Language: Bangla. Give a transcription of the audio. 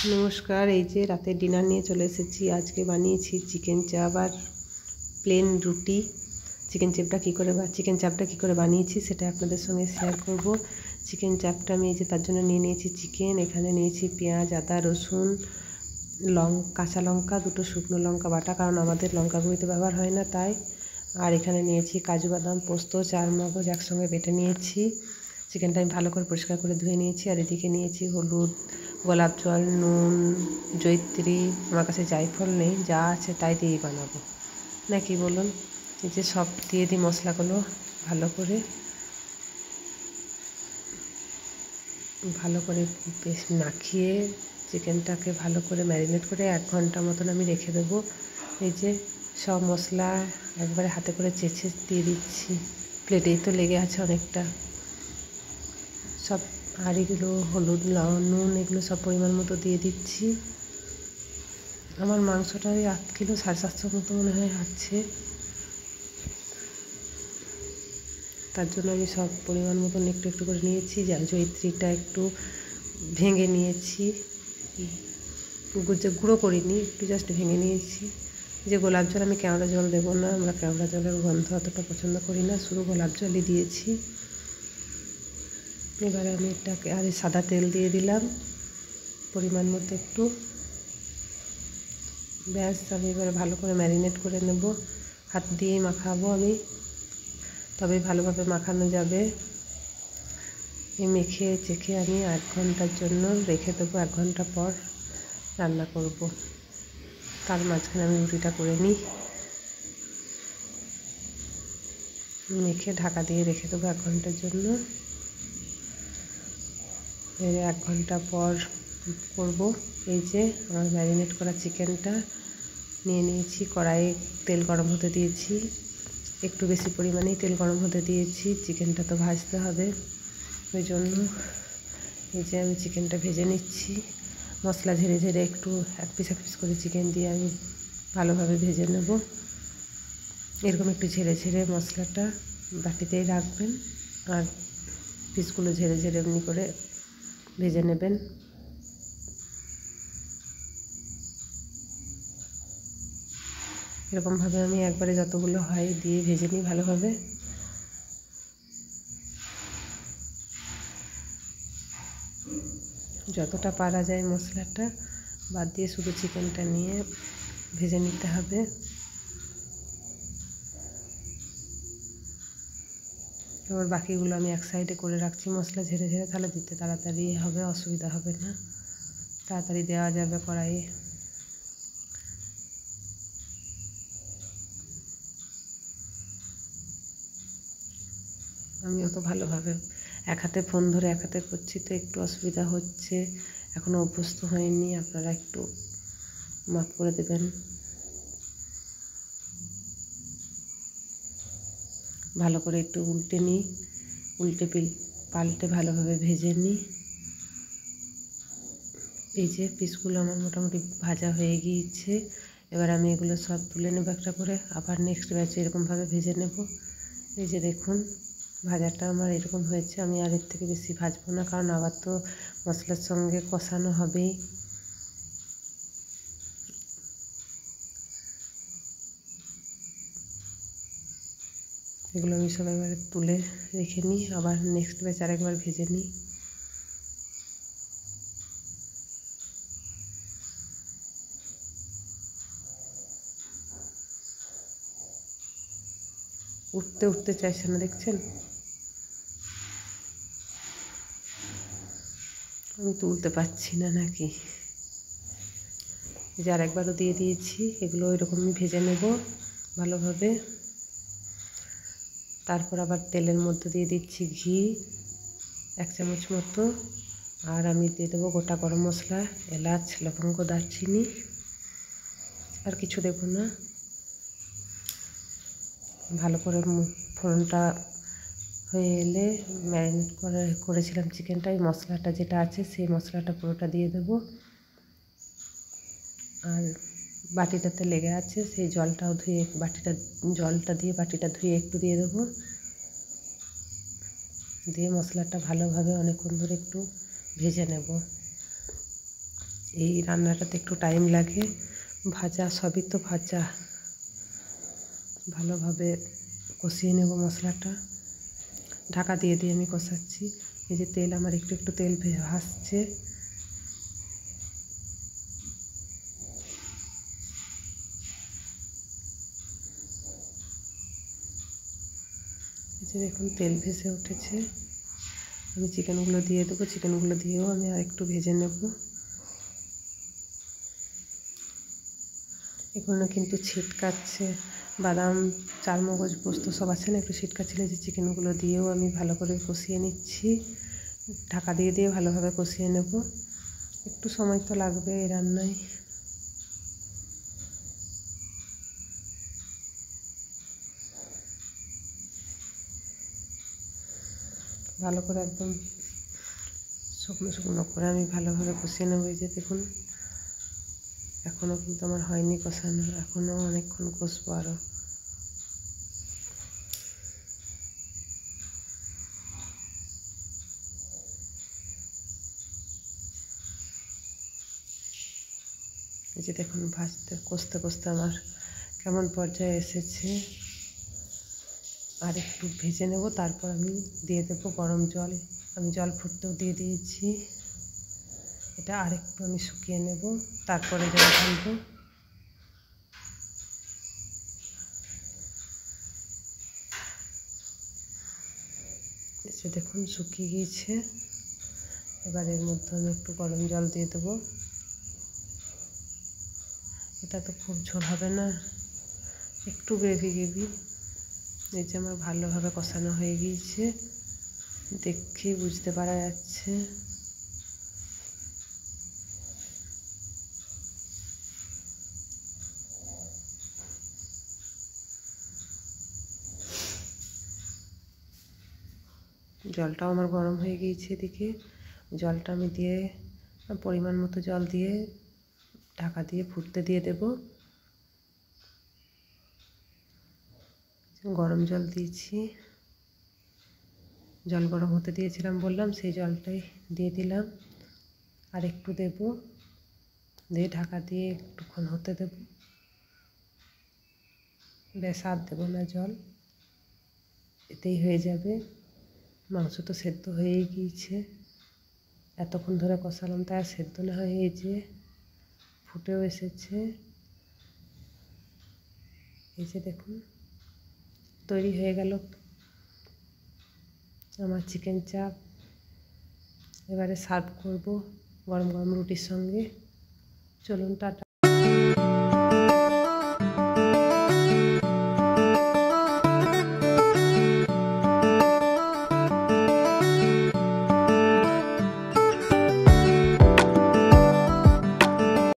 নমস্কার, এই যে রাতের ডিনার নিয়ে চলে এসেছি। আজকে বানিয়েছি চিকেন চাপ আর প্লেন রুটি। চিকেন চাপটা কী করে বানিয়েছি সেটা আপনাদের সঙ্গে শেয়ার করব। চিকেন চাপটা আমি এই যে তার জন্য নিয়ে নিয়েছি চিকেন, এখানে নিয়েছি পেঁয়াজ, আদা, রসুন, কাঁচা লঙ্কা, দুটো শুকনো লঙ্কা বাটা, কারণ আমাদের লঙ্কা গুঁড়িতে ব্যবহার হয় না তাই। আর এখানে নিয়েছি কাজু বাদাম, পোস্ত, চারমগজ একসঙ্গে বেটে নিয়েছি। চিকেনটা আমি ভালো করে পরিষ্কার করে ধুয়ে নিয়েছি। আর এদিকে নিয়েছি হলুদ, গোলাপ জল, নুন, জয়িত্রী। আমার কাছে জায়ফল নেই, যা আছে তাই দিয়েই বানাবো, নাকি বলুন। এই যে সব দিয়ে দিই মশলাগুলো ভালো করে বেশ মাখিয়ে চিকেনটাকে ভালো করে ম্যারিনেট করে 1 ঘন্টা মতন আমি রেখে দেবো। এই যে সব মশলা একবারে হাতে করে চেঁচে দিয়ে দিচ্ছি। প্লেটেই তো লেগে আছে অনেকটা সব। আর এগুলো হলুদ, নুন এগুলো সব পরিমাণ মতো দিয়ে দিচ্ছি। আমার মাংসটা ওই 8 কিলো 750 মতো মনে হয় আছে, তার জন্য আমি সব পরিমাণ মতন একটু একটু করে নিয়েছি। জয়িত্রীটা একটু ভেঙে নিয়েছি, গুঁড়ো করিনি, একটু জাস্ট ভেঙে নিয়েছি। যে গোলাপ জল, আমি কেওড়া জল দেবো না, আমরা কেওড়া জলের গন্ধ অতটা পছন্দ করি না, শুধু গোলাপ জলই দিয়েছি। এবারে আমি এটাকে আর সাদা তেল দিয়ে দিলাম পরিমাণ মতো একটু। ব্যাস, আমি এবারে ভালো করে ম্যারিনেট করে নেব। হাত দিয়েই মাখাবো আমি, তবে ভালোভাবে মাখানো যাবে। মেখে চেখে আমি 1 ঘন্টার জন্য রেখে দেবো। 1 ঘন্টা পর রান্না করব। তার মাঝখানে আমি রুটিটা করে নিই। মেখে ঢাকা দিয়ে রেখে দেবো 1 ঘন্টার জন্য। 1 ঘন্টা পর করব। এই যে আমার ম্যারিনেট করা চিকেনটা নিয়ে নিয়েছি, কড়াইয়ে তেল গরম হতে দিয়েছি, একটু বেশি পরিমাণেই তেল গরম হতে দিয়েছি। চিকেনটা তো ভাজতে হবে, ওই জন্য এই যে আমি চিকেনটা ভেজে নিচ্ছি। মশলা ঝেড়ে ঝেড়ে একটু এক পিস করে চিকেন দিয়ে আমি ভালোভাবে ভেজে নেব। এরকম একটু ঝেড়ে ঝেড়ে মশলাটা বাটিতেই রাখবেন, আর পিসগুলো ঝেড়ে ঝেড়ে এমনি করে ভেজে নেবেন। এরকমভাবে আমি একবারে যতগুলো হয় দিয়ে ভেজে নিই ভালোভাবে। যতটা পারা যায় মশলাটা বাদ দিয়ে শুধু চিকেনটা নিয়ে ভেজে নিতে হবে। এবার বাকিগুলো আমি এক সাইডে করে রাখছি মশলা ঝেড়ে ঝেড়ে, তাহলে দিতে তাড়াতাড়ি হবে, অসুবিধা হবে না, তাড়াতাড়ি দেওয়া যাবে কড়াইয়ে। আমি অত ভালোভাবে এক হাতে ফোন ধরে এক হাতে করছি তো একটু অসুবিধা হচ্ছে, এখনও অভ্যস্ত হয়নি, আপনারা একটু মাফ করে দেবেন। ভালো করে একটু উল্টে নিই, পাল্টে ভালোভাবে ভেজে নিই। এই যে পিসগুলো আমার মোটামুটি ভাজা হয়ে গিয়েছে। এবার আমি এগুলো সব তুলে নেব একটা করে, আবার নেক্সট ব্যাচে এরকমভাবে ভেজে নেব। এই যে দেখুন ভাজাটা আমার এরকম হয়েছে। আমি আর এর থেকে বেশি ভাজবো না, কারণ আবার তো মশলার সঙ্গে কষানো হবেই। এগুলো আমি সব এবারে তুলে রেখে নিই, আবার নেক্সট ব্যাচ আরেকবার ভেজে নিই। উঠতে চাইছে না, দেখছেন? আমি তুলতে পারছি না নাকি। যে আরেকবারও দিয়ে দিয়েছি, এগুলো এরকমই ভেজে নেব ভালোভাবে। তারপর আবার তেলের মধ্যে দিয়ে দিচ্ছি ঘি 1 চামচ মতো, আর আমি দিয়ে দেবো গোটা গরম মশলা, এলাচ, লবঙ্গ, দারচিনি, আর কিছু দেবো না। ভালো করে ফোড়নটা হয়ে এলে ম্যারিনেট করেছিলাম চিকেনটা, এই মশলাটা যেটা আছে সেই মশলাটা পুরোটা দিয়ে দেবো। আর বাটিটাতে লেগে আছে সেই জলটাও ধুয়ে বাটিটা ধুয়ে একটু দিয়ে দেবো। দিয়ে মশলাটা ভালোভাবে অনেকক্ষণ ধরে একটু ভেজে নেব। এই রান্নাটাতে একটু টাইম লাগে, ভাজা সবই তো ভাজা। ভালোভাবে কষিয়ে নেব মশলাটা, ঢাকা দিয়ে দিয়ে আমি কষাচ্ছি। এই যে তেল আমার একটু একটু তেল ভাসছে। এই যে দেখুন তেল ভেসে উঠেছে, আমি চিকেনগুলো দিয়ে দেবো। চিকেনগুলো দিয়েও আমি আর একটু ভেজে নেব। এগুলো কিন্তু ছিটকাচ্ছে, বাদাম চারমগজ পোস্ত সব আছে না, একটু ছিটকাচ্ছিল। যে চিকেনগুলো দিয়েও আমি ভালো করে কষিয়ে নিচ্ছি, ঢাকা দিয়ে দিয়ে ভালোভাবে কষিয়ে নেব। একটু সময় তো লাগবে এই রান্নায়। ভালো করে একদম শুকনো শুকনো করে আমি ভালোভাবে কষিয়ে নেব। এই যে দেখুন এখনও কিন্তু আমার হয়নি কষানো, এখনও অনেকক্ষণ কষবো আরও। এই যে দেখুন কষতে কষতে আমার কেমন পর্যায়ে এসেছে। আর একটু ভেজে নেব, তারপর আমি দিয়ে দেবো গরম জল। আমি জল ফুটতেও দিয়ে দিয়েছি। এটা আরেকটু আমি শুকিয়ে নেব, তারপরে জল ঢালবো। এই যে দেখুন শুকিয়ে গিয়েছে। এবার এর মধ্যে আমি একটু গরম জল দিয়ে দেবো। এটা তো খুব ঝোল হবে না, একটু গ্রেভি গ্রেভি। এই যে আমার ভালোভাবে কষানো হয়ে গিয়েছে, দেখেই বুঝতে পারা যাচ্ছে। জলটাও আমার গরম হয়ে গিয়েছে। এদিকে জলটা আমি দিয়ে পরিমাণ মতো জল দিয়ে ঢাকা দিয়ে ফুটতে দিয়ে দেব। গরম জল দিয়েছি, জল গরম হতে দিয়েছিলাম বললাম, সেই জলটাই দিয়ে দিলাম। আর একটু দেব, দিয়ে ঢাকা দিয়ে একটুক্ষণ হতে দেব। বেশ আর দেবো না জল, এতেই হয়ে যাবে। মাংস তো সেদ্ধ হয়েই গিয়েছে, এতক্ষণ ধরে কষালাম তাই আর সেদ্ধ না হয়ে এই যে ফুটেও এসেছে। এই যে দেখুন তৈরি হয়ে গেল আমার চিকেন চাপ। এবারে সার্ভ করব গরম গরম রুটির সঙ্গে। চলুন টাটা।